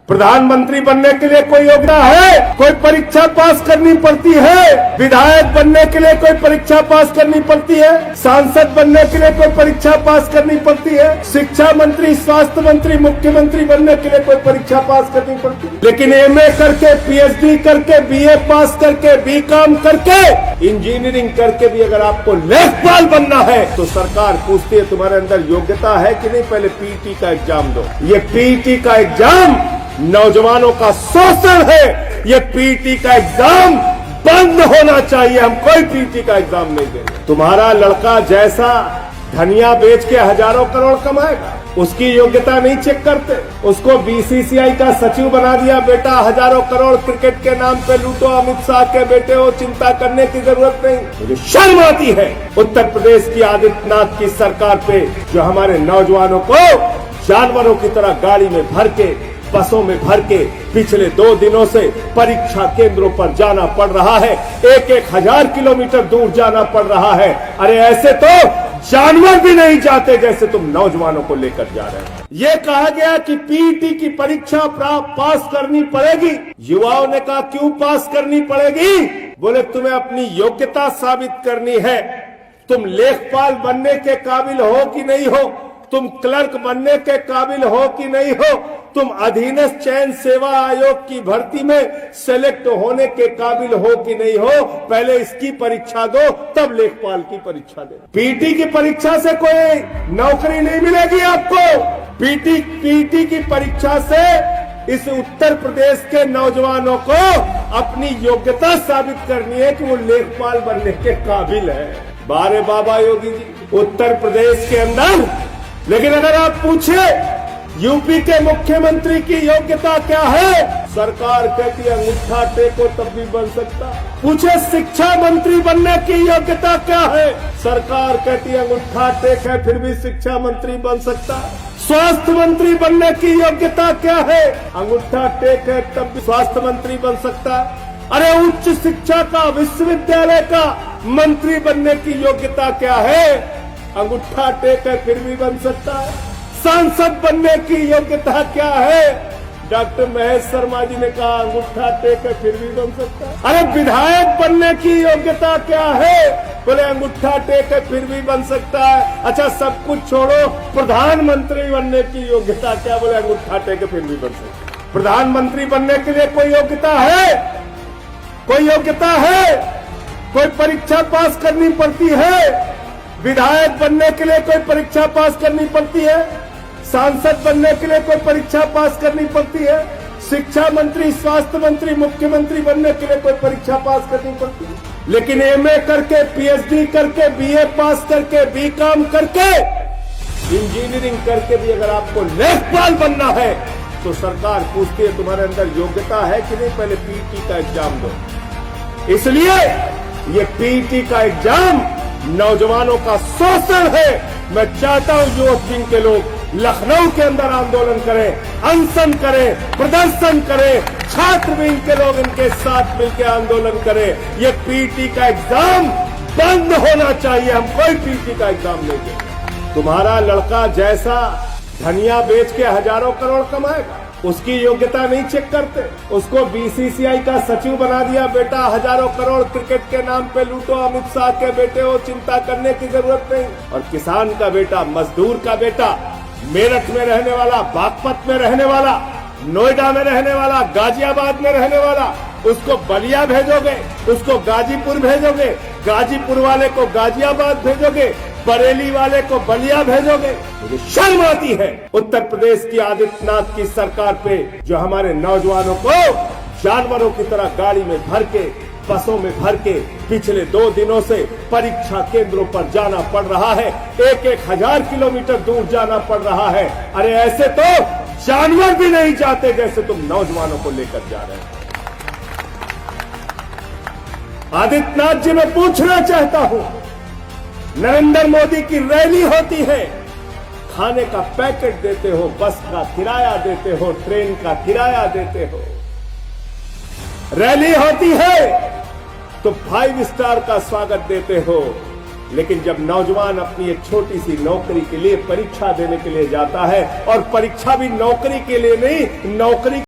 प्रधानमंत्री बनने के लिए कोई योग्यता है? कोई परीक्षा पास करनी पड़ती है? विधायक बनने के लिए कोई परीक्षा पास करनी पड़ती है? सांसद बनने के लिए कोई परीक्षा पास करनी पड़ती है? शिक्षा मंत्री, स्वास्थ्य मंत्री, मुख्यमंत्री बनने के लिए कोई परीक्षा पास करनी पड़ती है? लेकिन एमए करके, पीएचडी करके, बीए पास करके, बीकॉम करके, इंजीनियरिंग करके भी अगर आपको लेखपाल बनना है तो सरकार पूछती है तुम्हारे अंदर योग्यता है कि नहीं, पहले पीटी का एग्जाम दो। ये पीटी का एग्जाम नौजवानों का शोषण है। ये पीटी का एग्जाम बंद होना चाहिए। हम कोई पीटी का एग्जाम नहीं देंगे। तुम्हारा लड़का जैसा धनिया बेच के हजारों करोड़ कमाएगा, उसकी योग्यता नहीं चेक करते। उसको बीसीसीआई का सचिव बना दिया, बेटा हजारों करोड़ क्रिकेट के नाम पे लूटो, अमित शाह के बेटे हो, चिंता करने की जरूरत नहीं। मुझे शर्म आती है उत्तर प्रदेश की आदित्यनाथ की सरकार पे, जो हमारे नौजवानों को जानवरों की तरह गाड़ी में भर के, बसों में भर के पिछले 2 दिनों से परीक्षा केंद्रों पर जाना पड़ रहा है। 1-1 हजार किलोमीटर दूर जाना पड़ रहा है। अरे ऐसे तो जानवर भी नहीं जाते जैसे तुम नौजवानों को लेकर जा रहे हो। ये कहा गया कि पीटी की परीक्षा पास करनी पड़ेगी। युवाओं ने कहा क्यों पास करनी पड़ेगी? बोले तुम्हें अपनी योग्यता साबित करनी है। तुम लेखपाल बनने के काबिल हो कि नहीं हो, तुम क्लर्क बनने के काबिल हो कि नहीं हो, तुम अधीनस्थ चयन सेवा आयोग की भर्ती में सेलेक्ट होने के काबिल हो कि नहीं हो, पहले इसकी परीक्षा दो, तब लेखपाल की परीक्षा दे। पीटी की परीक्षा से कोई नौकरी नहीं मिलेगी आपको। पीटी की परीक्षा से इस उत्तर प्रदेश के नौजवानों को अपनी योग्यता साबित करनी है कि वो लेखपाल बनने के काबिल है। बारे बाबा योगी जी, उत्तर प्रदेश के अंदर, लेकिन अगर आप पूछे यूपी के मुख्यमंत्री की योग्यता क्या है, सरकार कहती है अंगूठा टेको तब भी बन सकता। पूछे शिक्षा मंत्री बनने की योग्यता क्या है, सरकार कहती है अंगूठा टेक है फिर भी शिक्षा मंत्री बन सकता। स्वास्थ्य मंत्री बनने की योग्यता क्या है, अंगूठा टेक है तब भी स्वास्थ्य मंत्री बन सकता। अरे उच्च शिक्षा का, विश्वविद्यालय का मंत्री बनने की योग्यता क्या है, अंगूठा टेक है फिर भी बन सकता है। सांसद बनने की योग्यता क्या है, डॉक्टर महेश शर्मा जी ने कहा अंगूठा टेक है फिर भी बन सकता है। अरे विधायक बनने की योग्यता क्या है, बोले अंगूठा टेक है फिर भी बन सकता है। अच्छा सब कुछ छोड़ो, प्रधानमंत्री बनने की योग्यता क्या, बोले अंगूठा टेक है फिर भी बन सकता है। प्रधानमंत्री बनने के लिए कोई योग्यता है? कोई योग्यता है? कोई परीक्षा पास करनी पड़ती है? विधायक बनने के लिए कोई परीक्षा पास करनी पड़ती है? सांसद बनने के लिए कोई परीक्षा पास करनी पड़ती है? शिक्षा मंत्री, स्वास्थ्य मंत्री, मुख्यमंत्री बनने के लिए कोई परीक्षा पास करनी पड़ती है? लेकिन एमए करके, पीएचडी करके, बीए पास करके, बीकॉम करके, इंजीनियरिंग करके भी अगर आपको लेखपाल बनना है तो सरकार पूछती है तुम्हारे अंदर योग्यता है कि नहीं, पहले पीटी का एग्जाम दो। इसलिए ये पीटी का एग्जाम नौजवानों का शोषण है। मैं चाहता हूं युवक विंग के लोग लखनऊ के अंदर आंदोलन करें, अनशन करें, प्रदर्शन करें, छात्र विंग के लोग इनके साथ मिलकर आंदोलन करें। ये पीटी का एग्जाम बंद होना चाहिए। हम कोई पीटी का एग्जाम नहीं देंगे। तुम्हारा लड़का जैसा धनिया बेच के हजारों करोड़ कमाएगा, उसकी योग्यता नहीं चेक करते। उसको बीसीसीआई का सचिव बना दिया, बेटा हजारों करोड़ क्रिकेट के नाम पे लूटो, अमित शाह के बेटे हो, चिंता करने की जरूरत नहीं। और किसान का बेटा, मजदूर का बेटा, मेरठ में रहने वाला, बागपत में रहने वाला, नोएडा में रहने वाला, गाजियाबाद में रहने वाला, उसको बलिया भेजोगे, उसको गाजीपुर भेजोगे, गाजीपुर वाले को गाजियाबाद भेजोगे, बरेली वाले को बलिया भेजोगे। मुझे शर्म आती है उत्तर प्रदेश की आदित्यनाथ की सरकार पे, जो हमारे नौजवानों को जानवरों की तरह गाड़ी में भर के, बसों में भर के पिछले 2 दिनों से परीक्षा केंद्रों पर जाना पड़ रहा है। 1-1 हजार किलोमीटर दूर जाना पड़ रहा है। अरे ऐसे तो जानवर भी नहीं जाते जैसे तुम नौजवानों को लेकर जा रहे हो। आदित्यनाथ जी, मैं पूछना चाहता हूं, नरेंद्र मोदी की रैली होती है, खाने का पैकेट देते हो, बस का किराया देते हो, ट्रेन का किराया देते हो। रैली होती है तो 5 स्टार का स्वागत देते हो, लेकिन जब नौजवान अपनी एक छोटी सी नौकरी के लिए परीक्षा देने के लिए जाता है, और परीक्षा भी नौकरी के लिए नहीं, नौकरी